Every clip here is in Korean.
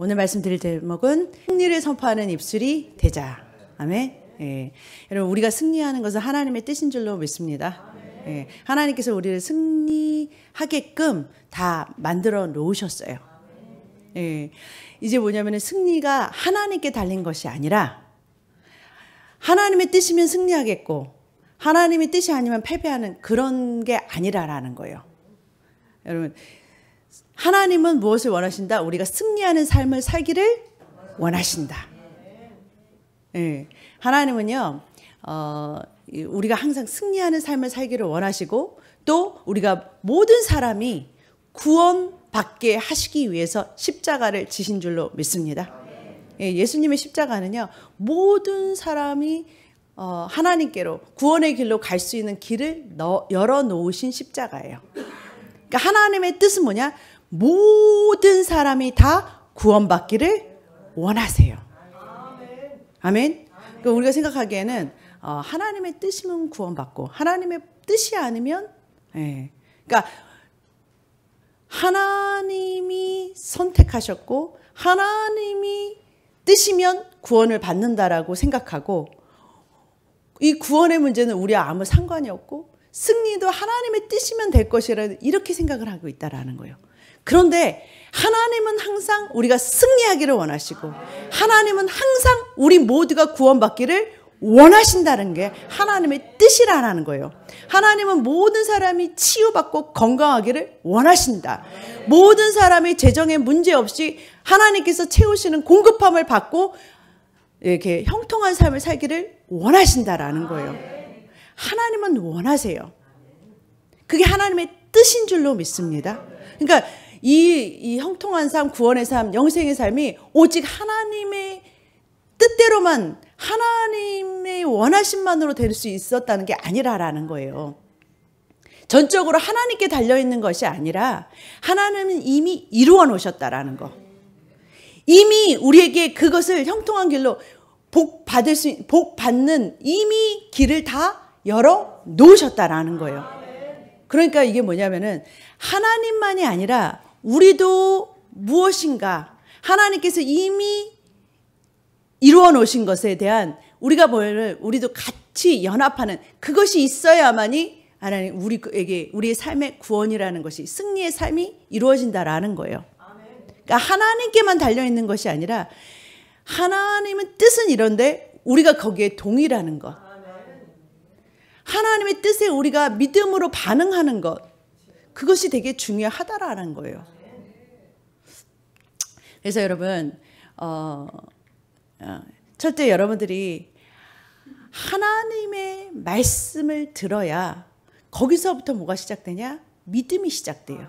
오늘 말씀드릴 제목은 승리를 선포하는 입술이 되자. 아멘. 예. 여러분, 우리가 승리하는 것은 하나님의 뜻인 줄로 믿습니다. 예. 하나님께서 우리를 승리하게끔 다 만들어 놓으셨어요. 예. 이제 뭐냐면 승리가 하나님께 달린 것이 아니라 하나님의 뜻이면 승리하겠고 하나님의 뜻이 아니면 패배하는 그런 게 아니라라는 거예요. 여러분, 하나님은 무엇을 원하신다? 우리가 승리하는 삶을 살기를 원하신다. 예. 하나님은요, 우리가 항상 승리하는 삶을 살기를 원하시고 또 우리가 모든 사람이 구원받게 하시기 위해서 십자가를 지신 줄로 믿습니다. 예, 예수님의 십자가는요, 모든 사람이 하나님께로 구원의 길로 갈 수 있는 길을 열어놓으신 십자가예요. 그러니까 하나님의 뜻은 뭐냐? 모든 사람이 다 구원받기를 원하세요. 아멘. 그러니까 우리가 생각하기에는 하나님의 뜻이면 구원받고 하나님의 뜻이 아니면, 예. 그러니까 하나님이 선택하셨고 하나님이 뜻이면 구원을 받는다라고 생각하고 이 구원의 문제는 우리와 아무 상관이 없고 승리도 하나님의 뜻이면 될 것이라 이렇게 생각을 하고 있다라는 거예요. 그런데 하나님은 항상 우리가 승리하기를 원하시고 하나님은 항상 우리 모두가 구원받기를 원하신다는 게 하나님의 뜻이라는 거예요. 하나님은 모든 사람이 치유받고 건강하기를 원하신다. 모든 사람이 재정에 문제 없이 하나님께서 채우시는 공급함을 받고 이렇게 형통한 삶을 살기를 원하신다라는 거예요. 하나님은 원하세요. 그게 하나님의 뜻인 줄로 믿습니다. 그러니까 이 형통한 삶, 구원의 삶, 영생의 삶이 오직 하나님의 뜻대로만 하나님의 원하심만으로 될 수 있었다는 게 아니라라는 거예요. 전적으로 하나님께 달려있는 것이 아니라 하나님은 이미 이루어 놓으셨다라는 거. 이미 우리에게 그것을 형통한 길로 복 받는 이미 길을 다 열어 놓으셨다라는 거예요. 그러니까 이게 뭐냐면은 하나님만이 아니라 우리도 무엇인가 하나님께서 이미 이루어 놓으신 것에 대한 우리도 같이 연합하는 그것이 있어야만이 하나님 우리에게 우리의 삶의 구원이라는 것이 승리의 삶이 이루어진다라는 거예요. 그러니까 하나님께만 달려있는 것이 아니라 하나님의 뜻은 이런데 우리가 거기에 동의라는 것. 하나님의 뜻에 우리가 믿음으로 반응하는 것. 그것이 되게 중요하다라는 거예요. 그래서 여러분 절대 여러분들이 하나님의 말씀을 들어야 거기서부터 뭐가 시작되냐? 믿음이 시작돼요.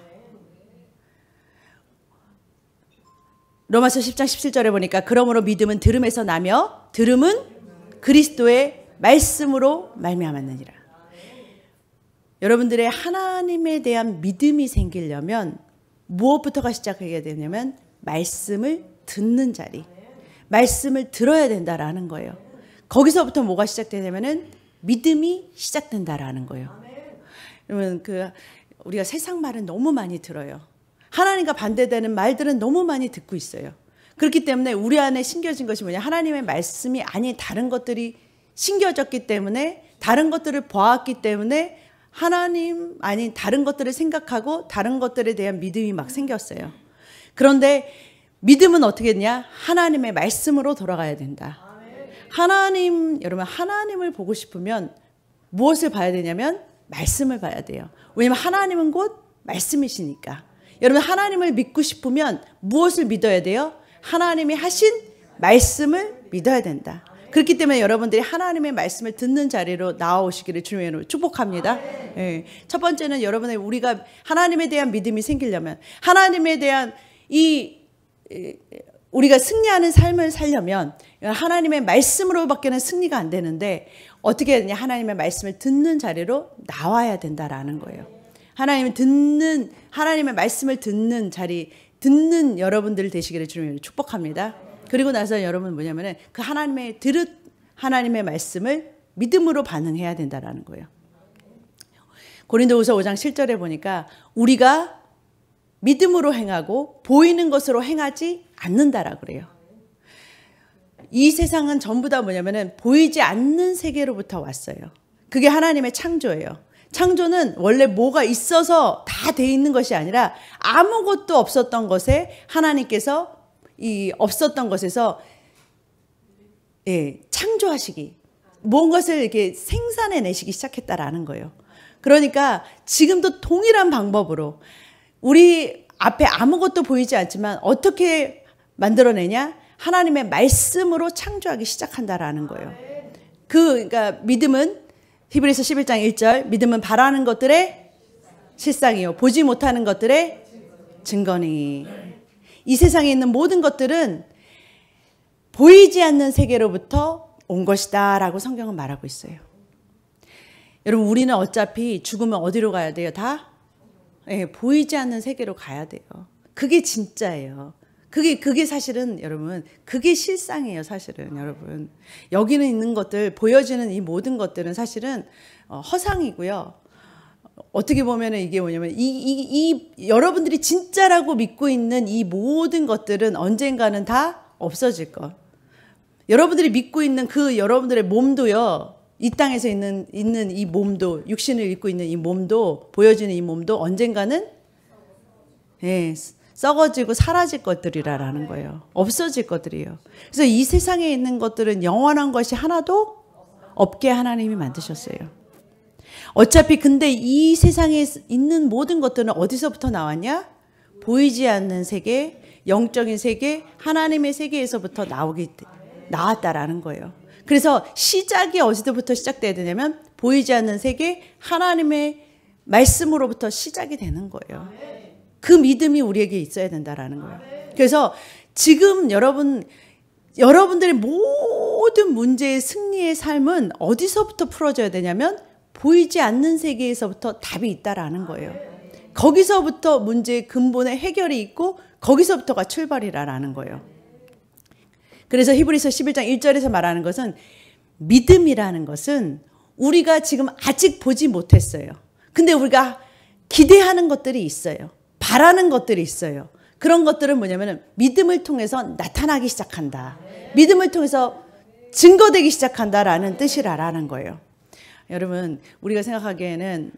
로마서 10장 17절에 보니까 그러므로 믿음은 들음에서 나며 들음은 그리스도의 말씀으로 말미암았느니라. 여러분들의 하나님에 대한 믿음이 생기려면 무엇부터가 시작해야 되냐면 말씀을 듣는 자리, 말씀을 들어야 된다라는 거예요. 거기서부터 뭐가 시작되냐면은 믿음이 시작된다라는 거예요. 여러분, 우리가 세상 말은 너무 많이 들어요. 하나님과 반대되는 말들은 너무 많이 듣고 있어요. 그렇기 때문에 우리 안에 심겨진 것이 뭐냐? 하나님의 말씀이 아닌 다른 것들이 심겨졌기 때문에 다른 것들을 보았기 때문에 하나님 아닌 다른 것들을 생각하고 다른 것들에 대한 믿음이 막 생겼어요. 그런데 믿음은 어떻게 되냐? 하나님의 말씀으로 돌아가야 된다. 여러분, 하나님을 보고 싶으면 무엇을 봐야 되냐면 말씀을 봐야 돼요. 왜냐하면 하나님은 곧 말씀이시니까. 여러분, 하나님을 믿고 싶으면 무엇을 믿어야 돼요? 하나님이 하신 말씀을 믿어야 된다. 그렇기 때문에 여러분들이 하나님의 말씀을 듣는 자리로 나오시기를 주님의 이름으로 축복합니다. 예. 첫 번째는 우리가 하나님에 대한 믿음이 생기려면 하나님에 대한 우리가 승리하는 삶을 살려면 하나님의 말씀으로밖에는 승리가 안 되는데 어떻게 해야 되냐? 하나님의 말씀을 듣는 자리로 나와야 된다라는 거예요. 하나님의 말씀을 듣는 자리, 듣는 여러분들 되시기를 주님으로 축복합니다. 그리고 나서 여러분 뭐냐면은 그 하나님의 말씀을 믿음으로 반응해야 된다라는 거예요. 고린도후서 5장 7절에 보니까 우리가 믿음으로 행하고 보이는 것으로 행하지 않는다라고 그래요. 이 세상은 전부 다 뭐냐면은 보이지 않는 세계로부터 왔어요. 그게 하나님의 창조예요. 창조는 원래 뭐가 있어서 다 돼 있는 것이 아니라 아무것도 없었던 것에 하나님께서 이 없었던 것에서 창조하시기, 무엇을 이렇게 생산해내시기 시작했다라는 거예요. 그러니까 지금도 동일한 방법으로 우리 앞에 아무것도 보이지 않지만 어떻게 만들어내냐? 하나님의 말씀으로 창조하기 시작한다라는 거예요. 그러니까 믿음은 히브리서 11장 1절 믿음은 바라는 것들의 실상이요 보지 못하는 것들의 증거니. 이 세상에 있는 모든 것들은 보이지 않는 세계로부터 온 것이다 라고 성경은 말하고 있어요. 여러분 우리는 어차피 죽으면 어디로 가야 돼요? 다 보이지 않는 세계로 가야 돼요. 그게 진짜예요. 그게 사실은 여러분 그게 실상이에요. 사실은 여러분 여기는 있는 것들 보여지는 이 모든 것들은 사실은 허상이고요. 어떻게 보면 이게 뭐냐면 이 여러분들이 진짜라고 믿고 있는 이 모든 것들은 언젠가는 다 없어질 것. 여러분들이 믿고 있는 그 여러분들의 몸도요. 이 땅에서 있는 이 몸도 육신을 입고 있는 이 몸도 보여지는 이 몸도 언젠가는 썩어지고 사라질 것들이라는 거예요. 없어질 것들이에요. 그래서 이 세상에 있는 것들은 영원한 것이 하나도 없게 하나님이 만드셨어요. 어차피 근데 이 세상에 있는 모든 것들은 어디서부터 나왔냐? 보이지 않는 세계, 영적인 세계, 하나님의 세계에서부터 나왔다라는 거예요. 그래서 시작이 어디서부터 시작돼야 되냐면 보이지 않는 세계, 하나님의 말씀으로부터 시작이 되는 거예요. 그 믿음이 우리에게 있어야 된다라는 거예요. 그래서 지금 여러분들의 모든 문제의 승리의 삶은 어디서부터 풀어져야 되냐면 보이지 않는 세계에서부터 답이 있다라는 거예요. 거기서부터 문제의 근본의 해결이 있고 거기서부터가 출발이라는 거예요. 그래서 히브리서 11장 1절에서 말하는 것은 믿음이라는 것은 우리가 지금 아직 보지 못했어요. 근데 우리가 기대하는 것들이 있어요. 바라는 것들이 있어요. 그런 것들은 뭐냐면 믿음을 통해서 나타나기 시작한다. 믿음을 통해서 증거되기 시작한다라는 뜻이라는 거예요. 여러분 우리가 생각하기에는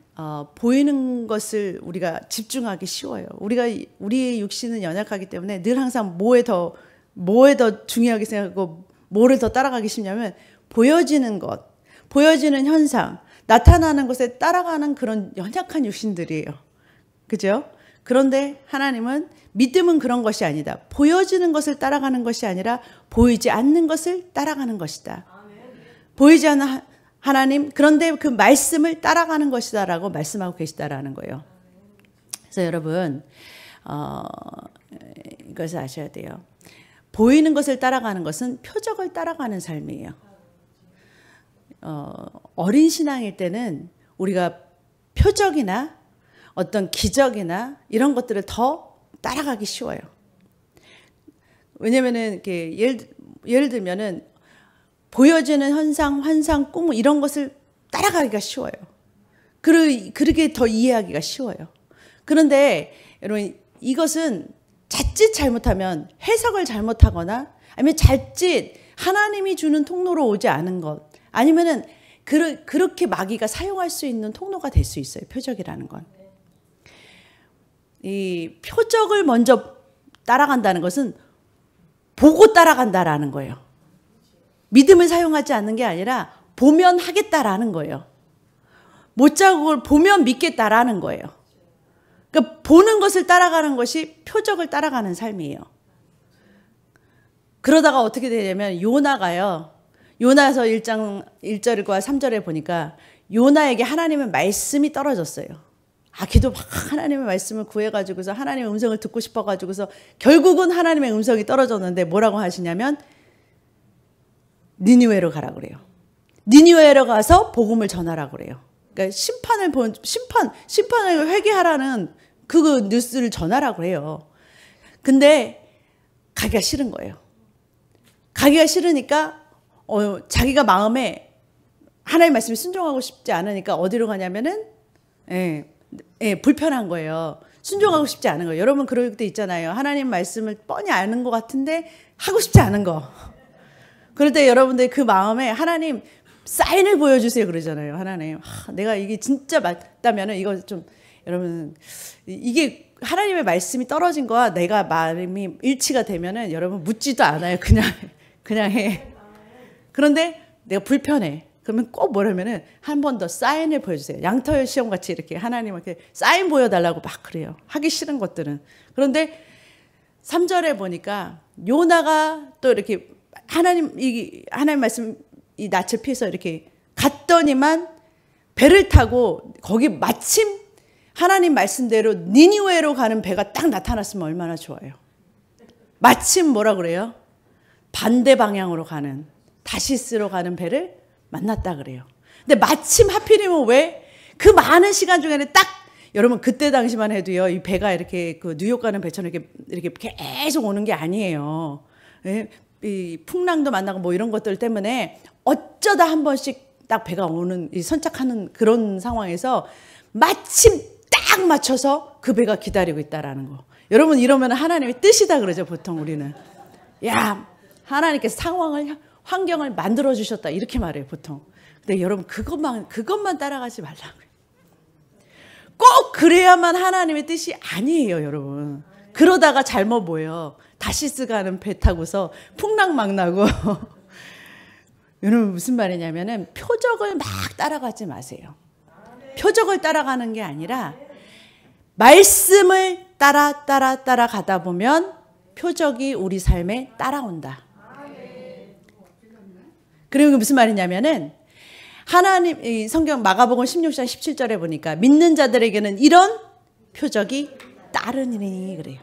보이는 것을 우리가 집중하기 쉬워요. 우리의 육신은 연약하기 때문에 늘 항상 뭐에 더 중요하게 생각하고 뭐를 더 따라가기 쉽냐면 보여지는 것, 보여지는 현상, 나타나는 것에 따라가는 그런 연약한 육신들이에요. 그죠? 그런데 하나님은 믿음은 그런 것이 아니다. 보여지는 것을 따라가는 것이 아니라 보이지 않는 것을 따라가는 것이다. 보이지 않는 하나님, 그런데 그 말씀을 따라가는 것이다라고 말씀하고 계시다라는 거예요. 그래서 여러분 이것을 아셔야 돼요. 보이는 것을 따라가는 것은 표적을 따라가는 삶이에요. 어린 신앙일 때는 우리가 표적이나 어떤 기적이나 이런 것들을 더 따라가기 쉬워요. 왜냐면은 이렇게 예를 들면은 보여지는 현상, 환상, 꿈 이런 것을 따라가기가 쉬워요. 그렇게 더 이해하기가 쉬워요. 그런데 여러분 이것은 자칫 잘못하면 해석을 잘못하거나 아니면 자칫 하나님이 주는 통로로 오지 않은 것 아니면은 그렇게 마귀가 사용할 수 있는 통로가 될 수 있어요. 표적이라는 건. 이 표적을 먼저 따라간다는 것은 보고 따라간다라는 거예요. 믿음을 사용하지 않는 게 아니라 보면 하겠다라는 거예요. 못자국을 보면 믿겠다라는 거예요. 그러니까 보는 것을 따라가는 것이 표적을 따라가는 삶이에요. 그러다가 어떻게 되냐면 요나가요. 요나서 1장 1절과 3절에 보니까 요나에게 하나님의 말씀이 떨어졌어요. 걔도 막 하나님의 말씀을 구해가지고서 하나님의 음성을 듣고 싶어가지고서 결국은 하나님의 음성이 떨어졌는데 뭐라고 하시냐면 니느웨로 가라고 그래요. 니느웨로 가서 복음을 전하라고 그래요. 그러니까 심판을 회개하라는 그 뉴스를 전하라고 해요. 근데 가기가 싫은 거예요. 가기가 싫으니까 자기가 마음에 하나님의 말씀에 순종하고 싶지 않으니까 어디로 가냐면은 불편한 거예요. 순종하고 싶지 않은 거예요. 여러분 그럴 때 있잖아요. 하나님 말씀을 뻔히 아는 것 같은데 하고 싶지 않은 거. 그럴 때 여러분들 그 마음에 하나님 사인을 보여주세요 그러잖아요. 하나님 내가 이게 진짜 맞다면은 이거 좀 여러분 이게 하나님의 말씀이 떨어진 거와 내가 마음이 일치가 되면은 여러분 묻지도 않아요. 그냥 해. 그런데 내가 불편해. 그러면 꼭 뭐라면은 한 번 더 사인을 보여주세요. 양털 시험 같이 이렇게 하나님한테 사인 보여달라고 막 그래요. 하기 싫은 것들은. 그런데 3절에 보니까 요나가 또 이렇게 하나님 말씀 이 낯을 피해서 이렇게 갔더니만 배를 타고 거기 마침 하나님 말씀대로 니니웨로 가는 배가 딱 나타났으면 얼마나 좋아요. 마침 뭐라 그래요? 반대 방향으로 가는 다시스로 가는 배를 만났다 그래요. 근데 마침 하필이면 왜 그 많은 시간 중에는 딱 여러분 그때 당시만 해도요 이 배가 이렇게 그 뉴욕 가는 배처럼 이렇게 계속 오는 게 아니에요. 예? 이 풍랑도 만나고 뭐 이런 것들 때문에 어쩌다 한 번씩 딱 배가 오는 이 선착하는 그런 상황에서 마침 딱 맞춰서 그 배가 기다리고 있다라는 거. 여러분 이러면 하나님의 뜻이다 그러죠 보통 우리는. 야 하나님께서 환경을 만들어 주셨다 이렇게 말해요 보통. 근데 여러분 그것만 따라가지 말라고요. 꼭 그래야만 하나님의 뜻이 아니에요 여러분. 그러다가 잘못 뭐예요. 다시스 가는 배 타고서 풍랑 막 나고 여러분 무슨 말이냐면은 표적을 막 따라가지 마세요. 표적을 따라가는 게 아니라 말씀을 따라 가다 보면 표적이 우리 삶에 따라온다. 그리고 무슨 말이냐면은 하나님 이 성경 마가복음 16장 17절에 보니까 믿는 자들에게는 이런 표적이 따르니 그래요.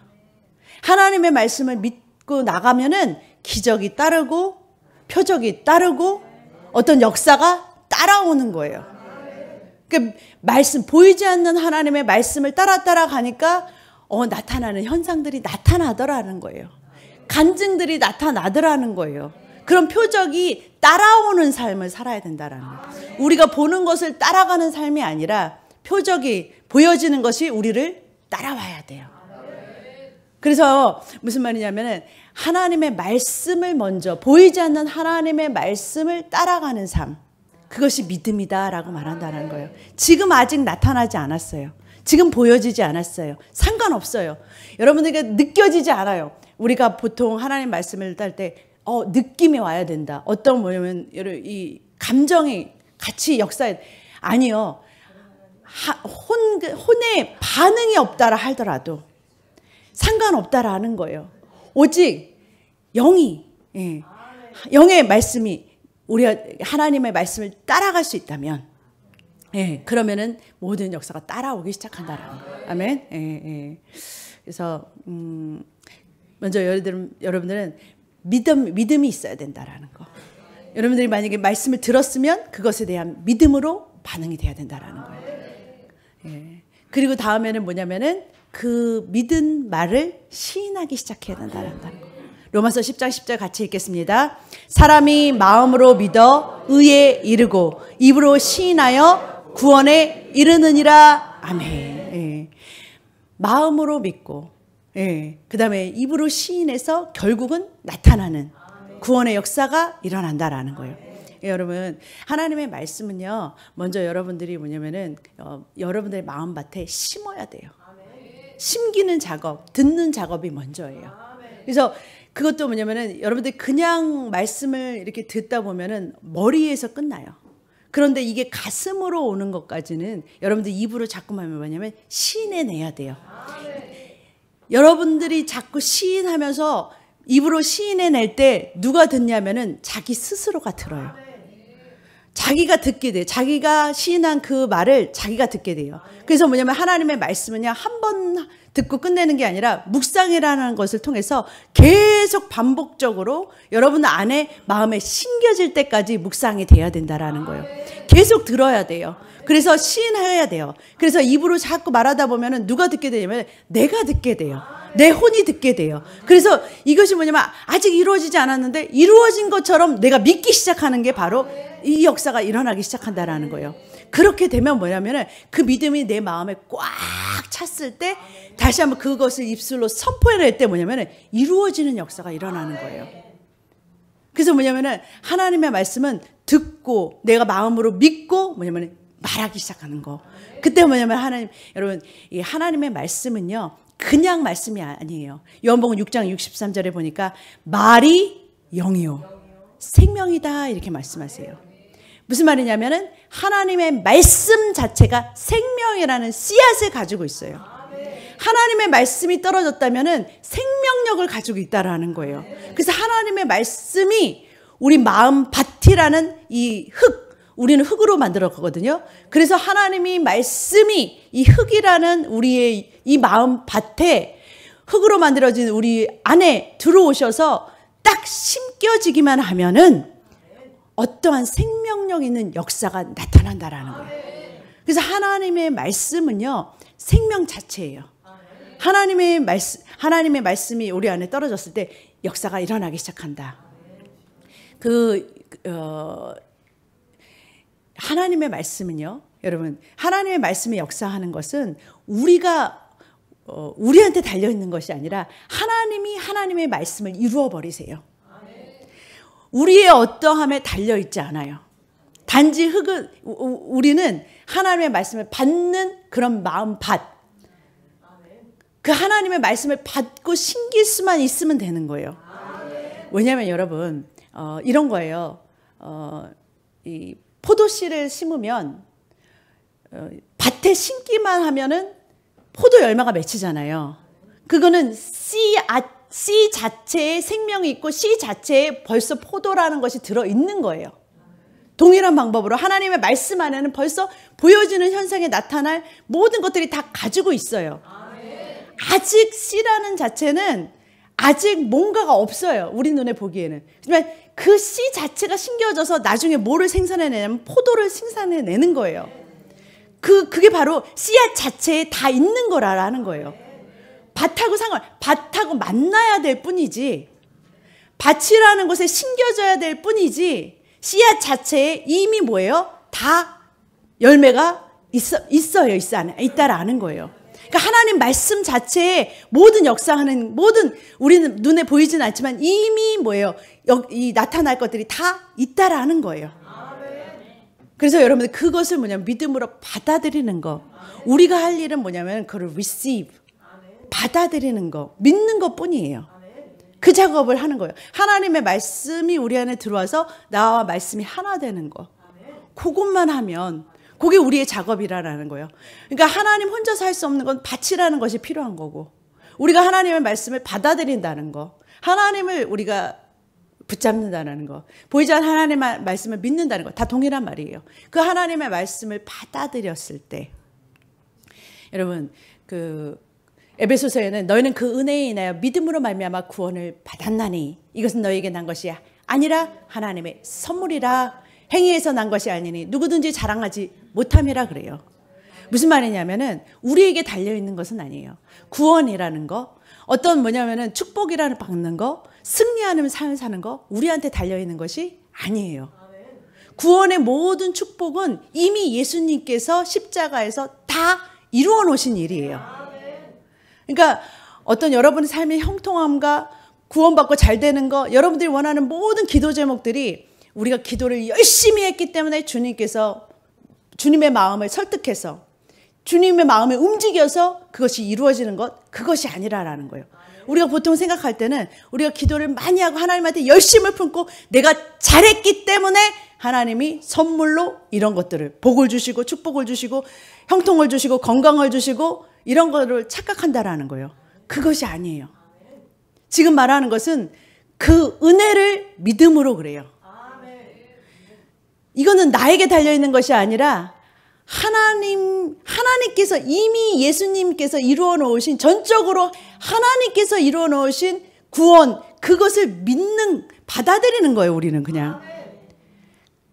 하나님의 말씀을 믿고 나가면은 기적이 따르고 표적이 따르고 어떤 역사가 따라오는 거예요. 그러니까 말씀 보이지 않는 하나님의 말씀을 따라 가니까 나타나는 현상들이 나타나더라는 거예요. 간증들이 나타나더라는 거예요. 그런 표적이 따라오는 삶을 살아야 된다라는 거예요. 우리가 보는 것을 따라가는 삶이 아니라 표적이 보여지는 것이 우리를 따라와야 돼요. 그래서 무슨 말이냐면은 하나님의 말씀을 먼저 보이지 않는 하나님의 말씀을 따라가는 삶. 그것이 믿음이다라고 말한다는 거예요. 지금 아직 나타나지 않았어요. 지금 보여지지 않았어요. 상관없어요. 여러분에게 느껴지지 않아요. 우리가 보통 하나님 말씀을 딸 때 느낌이 와야 된다. 어떤 뭐냐면 이 감정이 같이 역사에 아니요. 혼의 반응이 없다라 하더라도 상관없다라는 거예요. 오직 영의 말씀이 우리가 하나님의 말씀을 따라갈 수 있다면 그러면은 모든 역사가 따라오기 시작한다라는 거예요. 아멘. 그래서 먼저 여러분들은 믿음이 있어야 된다라는 거. 여러분들이 만약에 말씀을 들었으면 그것에 대한 믿음으로 반응이 돼야 된다라는 거예요. 그리고 다음에는 뭐냐면은 그 믿은 말을 시인하기 시작해야 된다는 거예요. 로마서 10장 10절 같이 읽겠습니다. 사람이 마음으로 믿어 의에 이르고 입으로 시인하여 구원에 이르느니라. 아멘. 마음으로 믿고 그 다음에 입으로 시인해서 결국은 나타나는 구원의 역사가 일어난다라는 거예요. 여러분 하나님의 말씀은요 먼저 여러분들이 뭐냐면은 여러분들의 마음밭에 심어야 돼요. 심기는 작업, 듣는 작업이 먼저예요. 그래서 그것도 뭐냐면은 여러분들이 그냥 말씀을 이렇게 듣다 보면은 머리에서 끝나요. 그런데 이게 가슴으로 오는 것까지는 여러분들 입으로 자꾸만 뭐냐면 시인해내야 돼요. 여러분들이 자꾸 시인하면서 입으로 시인해낼 때 누가 듣냐면은 자기 스스로가 들어요. 자기가 듣게 돼요. 자기가 시인한 그 말을 자기가 듣게 돼요. 그래서 뭐냐면 하나님의 말씀은요 한 번 듣고 끝내는 게 아니라 묵상이라는 것을 통해서 계속 반복적으로 여러분 안에 마음에 심겨질 때까지 묵상이 돼야 된다라는 거예요. 계속 들어야 돼요. 그래서 시인해야 돼요. 그래서 입으로 자꾸 말하다 보면은 누가 듣게 되냐면 내가 듣게 돼요. 내 혼이 듣게 돼요. 그래서 이것이 뭐냐면 아직 이루어지지 않았는데 이루어진 것처럼 내가 믿기 시작하는 게 바로 이 역사가 일어나기 시작한다라는 거예요. 그렇게 되면 뭐냐면은 그 믿음이 내 마음에 꽉 찼을 때 다시 한번 그것을 입술로 선포해낼 때 뭐냐면은 이루어지는 역사가 일어나는 거예요. 그래서 뭐냐면은 하나님의 말씀은 듣고 내가 마음으로 믿고 뭐냐면은 말하기 시작하는 거. 그때 뭐냐면 여러분, 이 하나님의 말씀은요, 그냥 말씀이 아니에요. 요한복음 6장 63절에 보니까 말이 영이요 생명이다 이렇게 말씀하세요. 무슨 말이냐면은 하나님의 말씀 자체가 생명이라는 씨앗을 가지고 있어요. 하나님의 말씀이 떨어졌다면은 생명력을 가지고 있다라는 거예요. 그래서 하나님의 말씀이 우리 마음 밭이라는 이 흙, 우리는 흙으로 만들었거든요. 그래서 하나님이 말씀이 이 흙이라는 우리의 이 마음 밭에 흙으로 만들어진 우리 안에 들어오셔서 딱 심겨지기만 하면은 어떠한 생명력 있는 역사가 나타난다라는 거예요. 그래서 하나님의 말씀은요, 생명 자체예요. 하나님의 말씀이 우리 안에 떨어졌을 때 역사가 일어나기 시작한다. 하나님의 말씀은요, 여러분, 하나님의 말씀이 역사하는 것은 우리한테 달려있는 것이 아니라 하나님이 하나님의 말씀을 이루어 버리세요. 우리의 어떠함에 달려있지 않아요. 단지 우리는 하나님의 말씀을 받는 그런 마음 밭, 그 하나님의 말씀을 받고 신길 수만 있으면 되는 거예요. 왜냐하면 여러분, 이런 거예요. 이 포도씨를 심으면 밭에 심기만 하면은 포도 열매가 맺히잖아요. 그거는 씨 자체에 생명이 있고 씨 자체에 벌써 포도라는 것이 들어있는 거예요. 동일한 방법으로 하나님의 말씀 안에는 벌써 보여지는 현상에 나타날 모든 것들이 다 가지고 있어요. 아직 씨라는 자체는 아직 뭔가가 없어요. 우리 눈에 보기에는. 하지만 그 씨 자체가 심겨져서 나중에 뭐를 생산해내냐면 포도를 생산해내는 거예요. 그게 바로 씨앗 자체에 다 있는 거라는 거예요. 밭하고 만나야 될 뿐이지, 밭이라는 곳에 심겨져야 될 뿐이지, 씨앗 자체에 이미 뭐예요? 다 열매가 있다라는 거예요. 그러니까 하나님 말씀 자체에 모든 역사하는 모든 우리는 눈에 보이지는 않지만 이미 뭐예요? 이 나타날 것들이 다 있다라는 거예요. 그래서 여러분들 그것을 뭐냐면 믿음으로 받아들이는 거. 우리가 할 일은 뭐냐면 그걸 receive, 받아들이는 거, 믿는 것 뿐이에요. 그 작업을 하는 거예요. 하나님의 말씀이 우리 안에 들어와서 나와 말씀이 하나 되는 거. 그것만 하면 그게 우리의 작업이라는 거예요. 그러니까 하나님 혼자서 할 수 없는 건 밭이라는 것이 필요한 거고, 우리가 하나님의 말씀을 받아들인다는 거, 하나님을 우리가 붙잡는다는 거, 보이지 않는 하나님의 말씀을 믿는다는 거, 다 동일한 말이에요. 그 하나님의 말씀을 받아들였을 때, 여러분, 에베소서에는 너희는 그 은혜에 인하여 믿음으로 말미암아 구원을 받았나니 이것은 너희에게 난 것이 아니라 하나님의 선물이라. 행위에서 난 것이 아니니 누구든지 자랑하지 못함이라 그래요. 무슨 말이냐면은 우리에게 달려있는 것은 아니에요. 구원이라는 거, 어떤 뭐냐면은 축복이라는 받는 거, 승리하는 삶을 사는 거, 우리한테 달려있는 것이 아니에요. 구원의 모든 축복은 이미 예수님께서 십자가에서 다 이루어 놓으신 일이에요. 그러니까 어떤 여러분의 삶의 형통함과 구원받고 잘 되는 거, 여러분들이 원하는 모든 기도 제목들이 우리가 기도를 열심히 했기 때문에 주님께서 주님의 마음을 설득해서 주님의 마음에 움직여서 그것이 이루어지는 것, 그것이 아니라라는 거예요. 우리가 보통 생각할 때는 우리가 기도를 많이 하고 하나님한테 열심을 품고 내가 잘했기 때문에 하나님이 선물로 이런 것들을 복을 주시고 축복을 주시고 형통을 주시고 건강을 주시고 이런 거를 착각한다라는 거예요. 그것이 아니에요. 지금 말하는 것은 그 은혜를 믿음으로 그래요. 이거는 나에게 달려있는 것이 아니라 하나님께서 이미 예수님께서 이루어 놓으신, 전적으로 하나님께서 이루어 놓으신 구원, 그것을 받아들이는 거예요. 우리는 그냥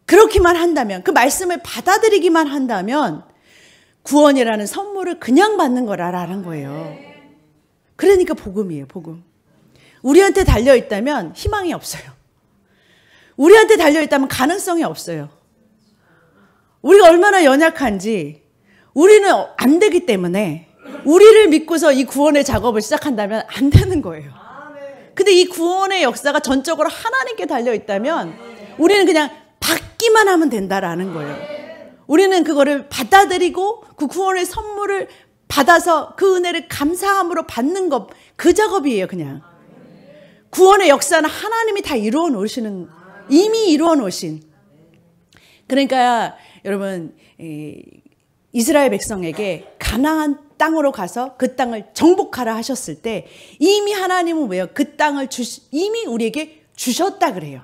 그렇게만 한다면, 그 말씀을 받아들이기만 한다면 구원이라는 선물을 그냥 받는 거라는 거예요. 그러니까 복음이에요. 복음. 우리한테 달려있다면 희망이 없어요. 우리한테 달려있다면 가능성이 없어요. 우리가 얼마나 연약한지 우리는 안 되기 때문에 우리를 믿고서 이 구원의 작업을 시작한다면 안 되는 거예요. 근데 이 구원의 역사가 전적으로 하나님께 달려있다면 우리는 그냥 받기만 하면 된다라는 거예요. 우리는 그거를 받아들이고 그 구원의 선물을 받아서 그 은혜를 감사함으로 받는 것, 그 작업이에요. 그냥 구원의 역사는 하나님이 다 이루어 놓으시는, 이미 이루어 놓으신. 그러니까 여러분, 이스라엘 백성에게 가나안 땅으로 가서 그 땅을 정복하라 하셨을 때 이미 하나님은 왜요? 그 땅을 이미 우리에게 주셨다 그래요.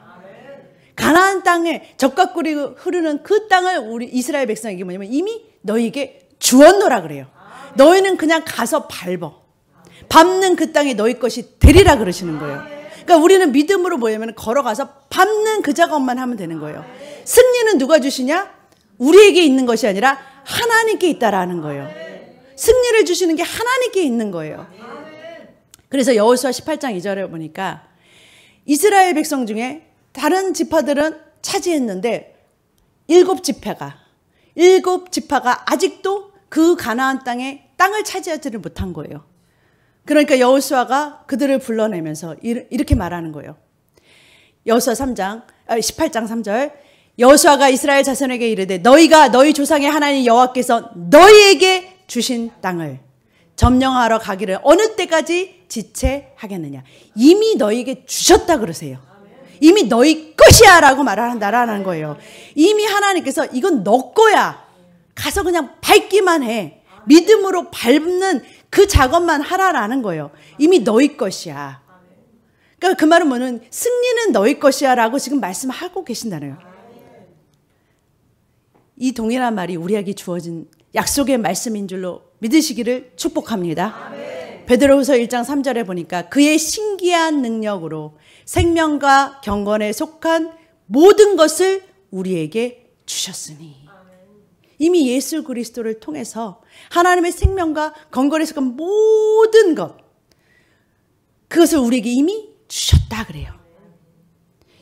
가나안 땅에 젖과 꿀이 흐르는 그 땅을 우리 이스라엘 백성에게 뭐냐면 이미 너희에게 주었노라 그래요. 너희는 그냥 가서 밟는 그 땅이 너희 것이 되리라 그러시는 거예요. 그러니까 우리는 믿음으로 뭐냐면 걸어가서 밟는 그 작업만 하면 되는 거예요. 승리는 누가 주시냐? 우리에게 있는 것이 아니라 하나님께 있다라는 거예요. 승리를 주시는 게 하나님께 있는 거예요. 그래서 여호수아 18장 2절에 보니까 이스라엘 백성 중에 다른 지파들은 차지했는데 일곱 지파가 아직도 그 가나안 땅을 차지하지를 못한 거예요. 그러니까 여호수아가 그들을 불러내면서 이렇게 말하는 거예요. 여호수아 18장 3절 여호수아가 이스라엘 자손에게 이르되 너희가 너희 조상의 하나님 여호와께서 너희에게 주신 땅을 점령하러 가기를 어느 때까지 지체하겠느냐. 이미 너희에게 주셨다 그러세요. 이미 너희 것이야 라고 말한다라는 거예요. 이미 하나님께서 이건 너 거야. 가서 그냥 밟기만 해. 믿음으로 밟는 그 작업만 하라라는 거예요. 이미 너희 것이야. 그러니까 그 말은 뭐냐면 승리는 너희 것이야 라고 지금 말씀하고 계신다네요. 이 동일한 말이 우리에게 주어진 약속의 말씀인 줄로 믿으시기를 축복합니다. 베드로후서 1장 3절에 보니까 그의 신기한 능력으로 생명과 경건에 속한 모든 것을 우리에게 주셨으니 이미 예수 그리스도를 통해서 하나님의 생명과 건건에 속한 모든 것 그것을 우리에게 이미 주셨다 그래요.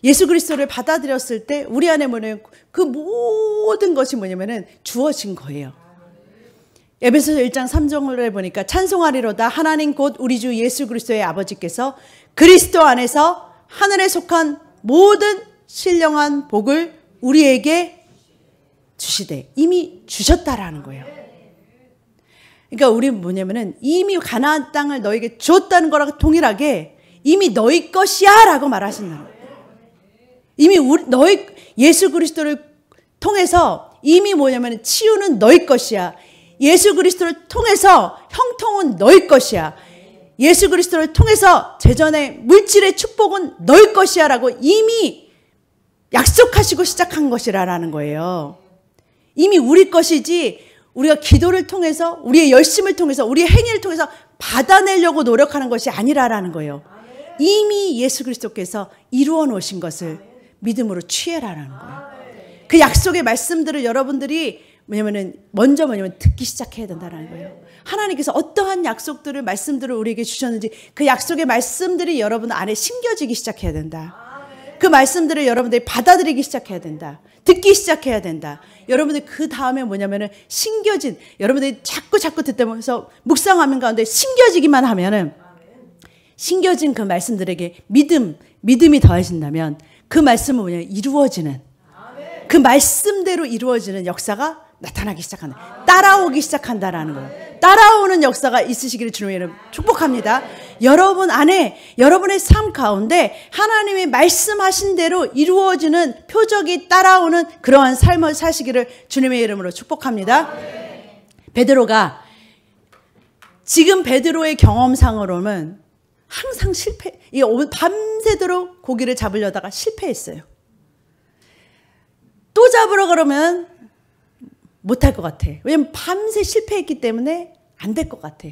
예수 그리스도를 받아들였을 때 우리 안에 뭐냐면 그 모든 것이 뭐냐면은 주어진 거예요. 에베소서 1장 3절에 보니까 찬송하리로다 하나님 곧 우리 주 예수 그리스도의 아버지께서 그리스도 안에서 하늘에 속한 모든 신령한 복을 우리에게 주시되 이미 주셨다라는 거예요. 그러니까 우리는 뭐냐면은 이미 가나안 땅을 너에게 줬다는 거랑 동일하게 이미 너희 것이야 라고 말하신다는 거예요. 이미 너희 예수 그리스도를 통해서 이미 뭐냐면 치유는 너희 것이야. 예수 그리스도를 통해서 형통은 너희 것이야. 예수 그리스도를 통해서 재전의 물질의 축복은 너희 것이야 라고 이미 약속하시고 시작한 것이라는 거예요. 이미 우리 것이지 우리가 기도를 통해서 우리의 열심을 통해서 우리의 행위를 통해서 받아내려고 노력하는 것이 아니라는 거예요. 이미 예수 그리스도께서 이루어 놓으신 것을 믿음으로 취해라라는 거예요. 그 약속의 말씀들을 여러분들이 먼저 듣기 시작해야 된다는 거예요. 하나님께서 어떠한 약속들을 말씀들을 우리에게 주셨는지 그 약속의 말씀들이 여러분 안에 심겨지기 시작해야 된다. 그 말씀들을 여러분들이 받아들이기 시작해야 된다. 듣기 시작해야 된다. 여러분들 그 다음에 심겨진 여러분들이 자꾸 듣다면서 묵상하는 가운데 심겨지기만 하면은 심겨진 그 말씀들에게 믿음이 더해진다면 그 말씀은 이루어지는 그 말씀대로 이루어지는 역사가 나타나기 시작한다. 따라오기 시작한다라는 거예요. 따라오는 역사가 있으시기를 주님의 이름 축복합니다. 여러분 안에 여러분의 삶 가운데 하나님이 말씀하신 대로 이루어지는 표적이 따라오는 그러한 삶을 사시기를 주님의 이름으로 축복합니다. 베드로가 지금 베드로의 경험상으로는 항상 밤새도록 고기를 잡으려다가 실패했어요. 또 잡으러 그러면 못할 것 같아. 왜냐면 밤새 실패했기 때문에 안 될 것 같아.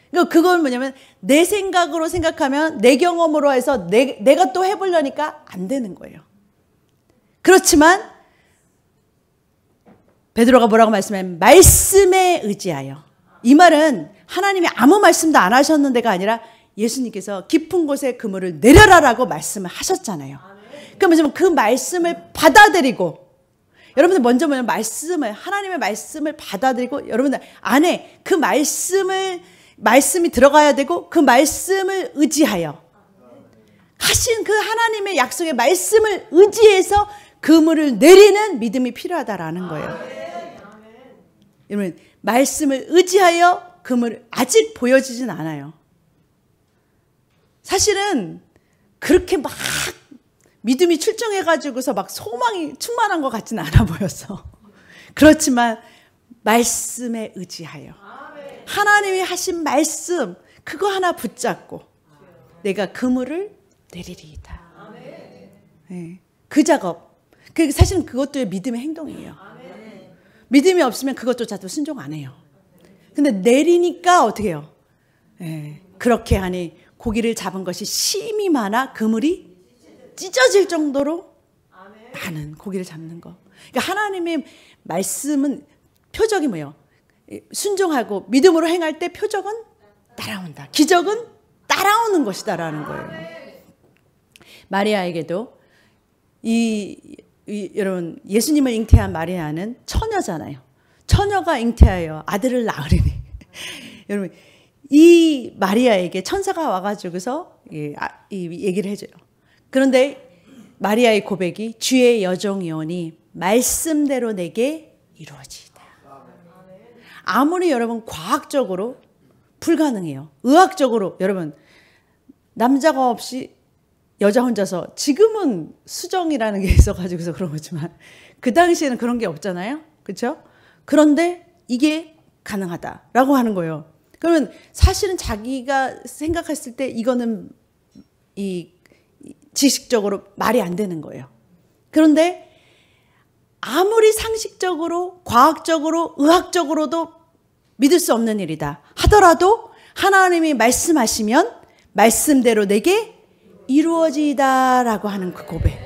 그러니까 그건 뭐냐면 내 생각으로 생각하면 내 경험으로 해서 내가 또 해보려니까 안 되는 거예요. 그렇지만 베드로가 뭐라고 말씀하냐면 말씀에 의지하여. 이 말은 하나님이 아무 말씀도 안 하셨는데가 아니라 예수님께서 깊은 곳에 그물을 내려라라고 말씀을 하셨잖아요. 그러면 그 말씀을 받아들이고 여러분들 먼저 말씀을, 하나님의 말씀을 받아들이고 여러분들 안에 그 말씀이 들어가야 되고 그 말씀을 의지하여 하신 그 하나님의 약속의 말씀을 의지해서 그물을 내리는 믿음이 필요하다라는 거예요. 여러분, 말씀을 의지하여 그물을 아직 보여지진 않아요. 사실은 그렇게 막 믿음이 출정해가지고서 막 소망이 충만한 것 같지는 않아 보였어. 그렇지만 말씀에 의지하여 하나님이 하신 말씀 그거 하나 붙잡고 내가 그물을 내리리이다. 네. 그 작업. 사실은 그것도 믿음의 행동이에요. 믿음이 없으면 그것조차도 순종 안 해요. 근데 내리니까 어떻게 해요? 네. 그렇게 하니 고기를 잡은 것이 심이 많아 그물이 찢어질 정도로 많은 고기를 잡는 거. 그러니까 하나님의 말씀은 표적이 뭐예요? 순종하고 믿음으로 행할 때 표적은 따라온다. 기적은 따라오는 것이다라는 거예요. 마리아에게도 여러분 예수님을 잉태한 마리아는 처녀잖아요. 처녀가 잉태하여 아들을 낳으리니 여러분 이 마리아에게 천사가 와가지고서 이 얘기를 해줘요. 그런데 마리아의 고백이 주의 여종이오니 말씀대로 내게 이루어지이다. 아무리 여러분 과학적으로 불가능해요. 의학적으로 여러분 남자가 없이 여자 혼자서 지금은 수정이라는 게 있어가지고서 그런 거지만 그 당시에는 그런 게 없잖아요. 그렇죠? 그런데 이게 가능하다라고 하는 거예요. 그러면 사실은 자기가 생각했을 때 이거는 지식적으로 말이 안 되는 거예요. 그런데 아무리 상식적으로 과학적으로 의학적으로도 믿을 수 없는 일이다 하더라도 하나님이 말씀하시면 말씀대로 내게 이루어지다라고 하는 그 고백.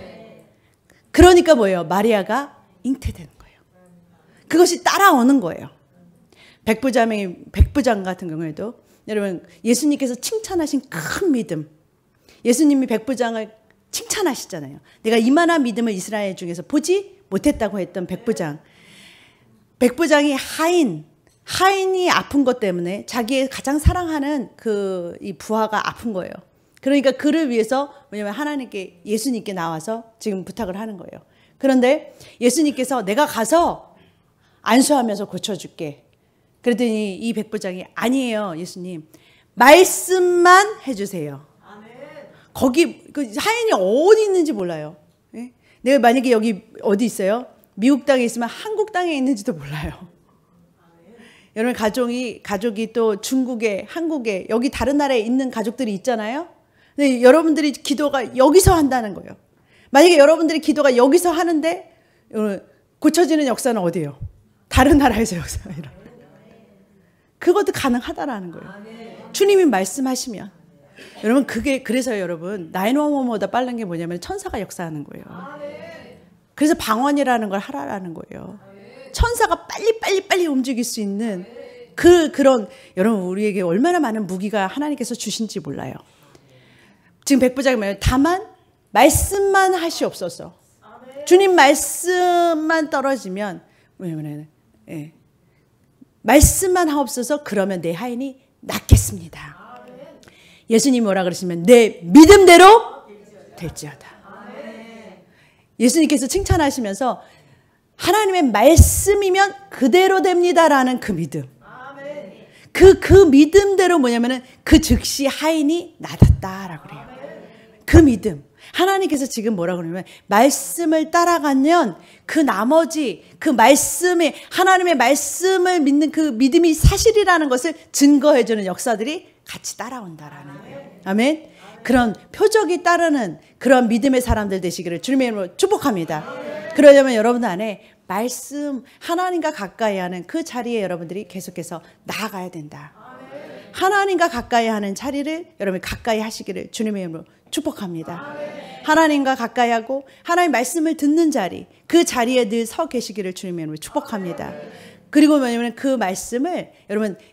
그러니까 뭐예요? 마리아가 잉태되는 거예요. 그것이 따라오는 거예요. 백부장 같은 경우에도 여러분 예수님께서 칭찬하신 큰 믿음. 예수님이 백부장을 칭찬하시잖아요. 내가 이만한 믿음을 이스라엘 중에서 보지 못했다고 했던 백부장. 백부장이 하인이 아픈 것 때문에 자기의 가장 사랑하는 이 부하가 아픈 거예요. 그러니까 그를 위해서 왜냐하면 하나님께 예수님께 나와서 지금 부탁을 하는 거예요. 그런데 예수님께서 내가 가서 안수하면서 고쳐줄게. 그랬더니 이 백부장이 아니에요 예수님. 말씀만 해주세요. 거기 그 하인이 어디 있는지 몰라요. 네? 내가 만약에 여기 어디 있어요? 미국 땅에 있으면 한국 땅에 있는지도 몰라요. 여러분 가족이 또 중국에 한국에 여기 다른 나라에 있는 가족들이 있잖아요. 근데 여러분들이 기도가 여기서 한다는 거예요. 만약에 여러분들이 기도가 여기서 하는데 고쳐지는 역사는 어디예요? 다른 나라에서 역사가 일어나. 그것도 가능하다라는 거예요. 주님이 말씀하시면. 여러분 그래서 여러분 911보다 빠른 게 뭐냐면 천사가 역사하는 거예요. 그래서 방언이라는 걸 하라라는 거예요. 천사가 빨리 움직일 수 있는 그런 여러분 우리에게 얼마나 많은 무기가 하나님께서 주신지 몰라요. 지금 백부장이 뭐예요? 다만 말씀만 하시옵소서. 주님 말씀만 떨어지면 왜냐면 말씀만 하옵소서. 그러면 내 하인이 낫겠습니다. 예수님 뭐라 그러시면 내 믿음대로 될지어다. 예수님께서 칭찬하시면서 하나님의 말씀이면 그대로 됩니다라는 그 믿음. 그 믿음대로 뭐냐면은 그 즉시 하인이 낫았다라고 그래요. 그 믿음. 하나님께서 지금 뭐라 그러냐면 말씀을 따라가면 그 나머지 그 말씀에 하나님의 말씀을 믿는 그 믿음이 사실이라는 것을 증거해주는 역사들이 같이 따라온다라는 거예요. 아멘. 그런 표적이 따르는 그런 믿음의 사람들 되시기를 주님의 이름으로 축복합니다. 그러려면 여러분 안에 말씀 하나님과 가까이 하는 그 자리에 여러분들이 계속해서 나아가야 된다. 하나님과 가까이 하는 자리를 여러분이 가까이 하시기를 주님의 이름으로 축복합니다. 하나님과 가까이 하고 하나님 말씀을 듣는 자리 그 자리에 늘 서 계시기를 주님의 이름으로 축복합니다. 그리고 뭐냐면 그 말씀을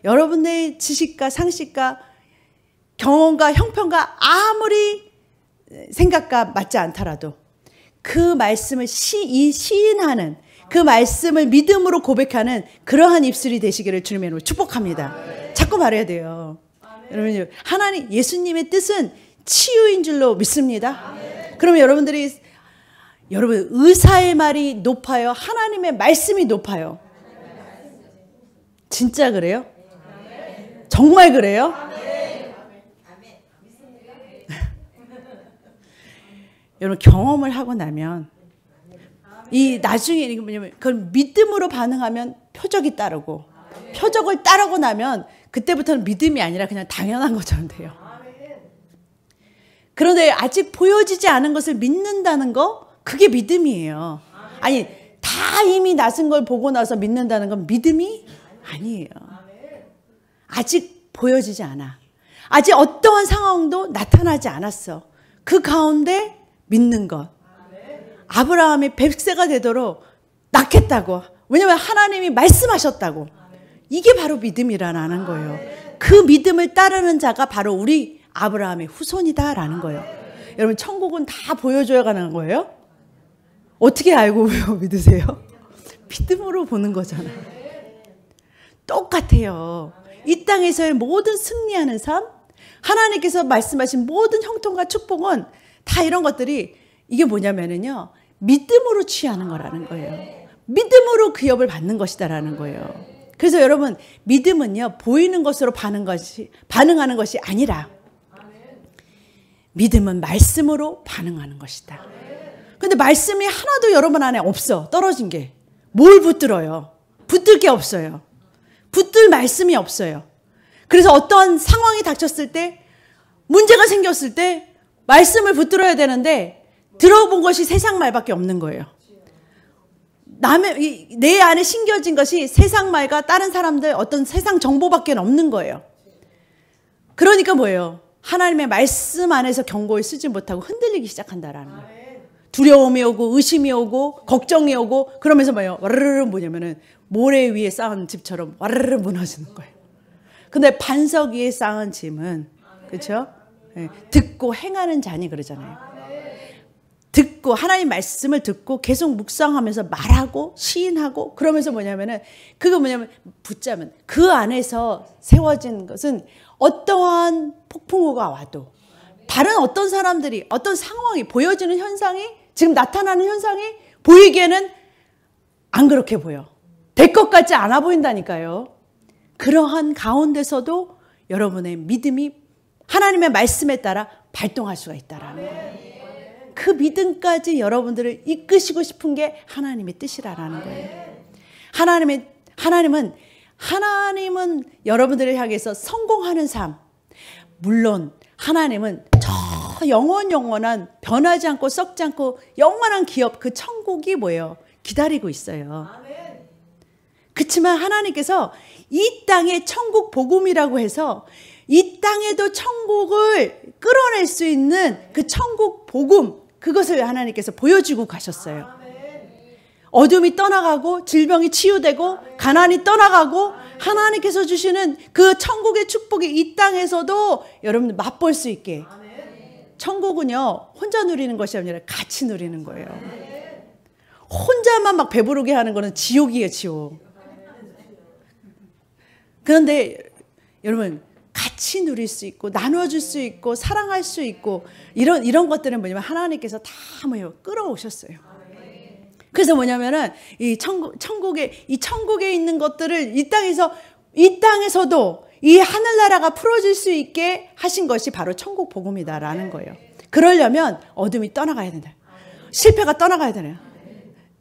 여러분의 지식과 상식과 경험과 형편과 아무리 생각과 맞지 않더라도 그 말씀을 시인하는 그 말씀을 믿음으로 고백하는 그러한 입술이 되시기를 주님의 이름으로 축복합니다. 자꾸 말해야 돼요. 여러분, 하나님 예수님의 뜻은 치유인 줄로 믿습니다. 그러면 여러분 의사의 말이 높아요? 하나님의 말씀이 높아요? 진짜 그래요? 정말 그래요? 여러분, 경험을 하고 나면 이 나중에 이게 뭐냐면 그걸 믿음으로 반응하면 표적이 따르고, 표적을 따르고 나면 그때부터는 믿음이 아니라 그냥 당연한 것처럼 돼요. 그런데 아직 보여지지 않은 것을 믿는다는 거, 그게 믿음이에요. 아니, 다 이미 나선 걸 보고 나서 믿는다는 건 믿음이 아니에요. 아직 보여지지 않아. 아직 어떠한 상황도 나타나지 않았어. 그 가운데 믿는 것. 아브라함이 100세가 되도록 낳겠다고. 왜냐하면 하나님이 말씀하셨다고. 이게 바로 믿음이라는 거예요. 그 믿음을 따르는 자가 바로 우리 아브라함의 후손이다라는 거예요. 여러분, 천국은 다 보여줘야 가는 거예요? 어떻게 알고 믿으세요? 믿음으로 보는 거잖아요. 똑같아요. 이 땅에서의 모든 승리하는 삶, 하나님께서 말씀하신 모든 형통과 축복은 다 이런 것들이 이게 뭐냐면은요, 믿음으로 취하는 거라는 거예요. 믿음으로 그 엽을 받는 것이다라는 거예요. 그래서 여러분, 믿음은요, 보이는 것으로 반응하는 것이 아니라 믿음은 말씀으로 반응하는 것이다. 근데 말씀이 하나도 여러분 안에 없어. 떨어진 게. 뭘 붙들어요? 붙들 게 없어요. 붙들 말씀이 없어요. 그래서 어떤 상황이 닥쳤을 때, 문제가 생겼을 때 말씀을 붙들어야 되는데 들어본 것이 세상 말밖에 없는 거예요. 내 안에 심겨진 것이 세상 말과 다른 사람들 어떤 세상 정보밖에 없는 거예요. 그러니까 뭐예요? 하나님의 말씀 안에서 경고에 쓰지 못하고 흔들리기 시작한다라는 거예요. 두려움이 오고 의심이 오고 걱정이 오고, 그러면서 뭐예요? 와르르 뭐냐면은 모래 위에 쌓은 집처럼 와르르 무너지는 거예요. 근데 반석 위에 쌓은 짐은, 그렇죠? 네. 듣고 행하는 자니 그러잖아요. 듣고 하나님 말씀을 듣고 계속 묵상하면서 말하고 시인하고, 그러면서 뭐냐면은 그거 뭐냐면 붙자면 그 안에서 세워진 것은 어떠한 폭풍우가 와도, 다른 어떤 사람들이 어떤 상황이 보여지는 현상이, 지금 나타나는 현상이 보이기에는 안 그렇게 보여. 될 것 같지 않아 보인다니까요. 그러한 가운데서도 여러분의 믿음이 하나님의 말씀에 따라 발동할 수가 있다라는 거예요. 그 믿음까지 여러분들을 이끄시고 싶은 게 하나님의 뜻이라는 거예요. 하나님은 여러분들을 향해서 성공하는 삶, 물론 하나님은 저 영원한 변하지 않고 썩지 않고 영원한 기업, 그 천국이 뭐예요? 기다리고 있어요. 그렇지만 하나님께서 이 땅에 천국 복음이라고 해서 이 땅에도 천국을 끌어낼 수 있는 그 천국 복음, 그것을 하나님께서 보여주고 가셨어요. 어둠이 떠나가고 질병이 치유되고 가난이 떠나가고 하나님께서 주시는 그 천국의 축복이 이 땅에서도 여러분들 맛볼 수 있게. 천국은요, 혼자 누리는 것이 아니라 같이 누리는 거예요. 혼자만 막 배부르게 하는 거는 지옥이에요, 지옥. 그런데 여러분, 같이 누릴 수 있고 나눠줄 수 있고 사랑할 수 있고 이런 것들은 뭐냐면 하나님께서 다 뭐예요? 끌어오셨어요. 그래서 뭐냐면은 이 천국에 있는 것들을 이 땅에서도 이 하늘나라가 풀어질 수 있게 하신 것이 바로 천국 복음이다라는 거예요. 그러려면 어둠이 떠나가야 된다. 실패가 떠나가야 되네요.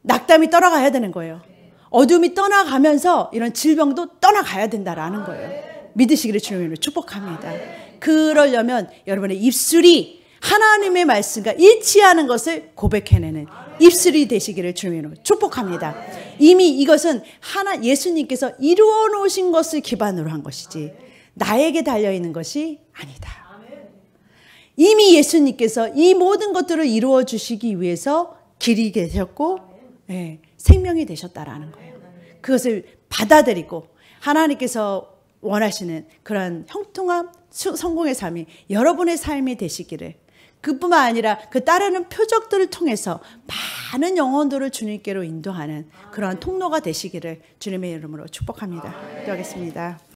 낙담이 떠나가야 되는 거예요. 어둠이 떠나가면서 이런 질병도 떠나가야 된다라는 거예요. 믿으시기를 주님으로 축복합니다. 그러려면 여러분의 입술이 하나님의 말씀과 일치하는 것을 고백해내는 입술이 되시기를 주님으로 축복합니다. 이미 이것은 예수님께서 이루어 놓으신 것을 기반으로 한 것이지 나에게 달려있는 것이 아니다. 이미 예수님께서 이 모든 것들을 이루어 주시기 위해서 길이 되셨고 생명이 되셨다라는 거예요. 그것을 받아들이고 하나님께서 원하시는 그런 형통함, 성공의 삶이 여러분의 삶이 되시기를, 그뿐만 아니라 그 따르는 표적들을 통해서 많은 영혼들을 주님께로 인도하는 그러한 통로가 되시기를 주님의 이름으로 축복합니다. 기도하겠습니다.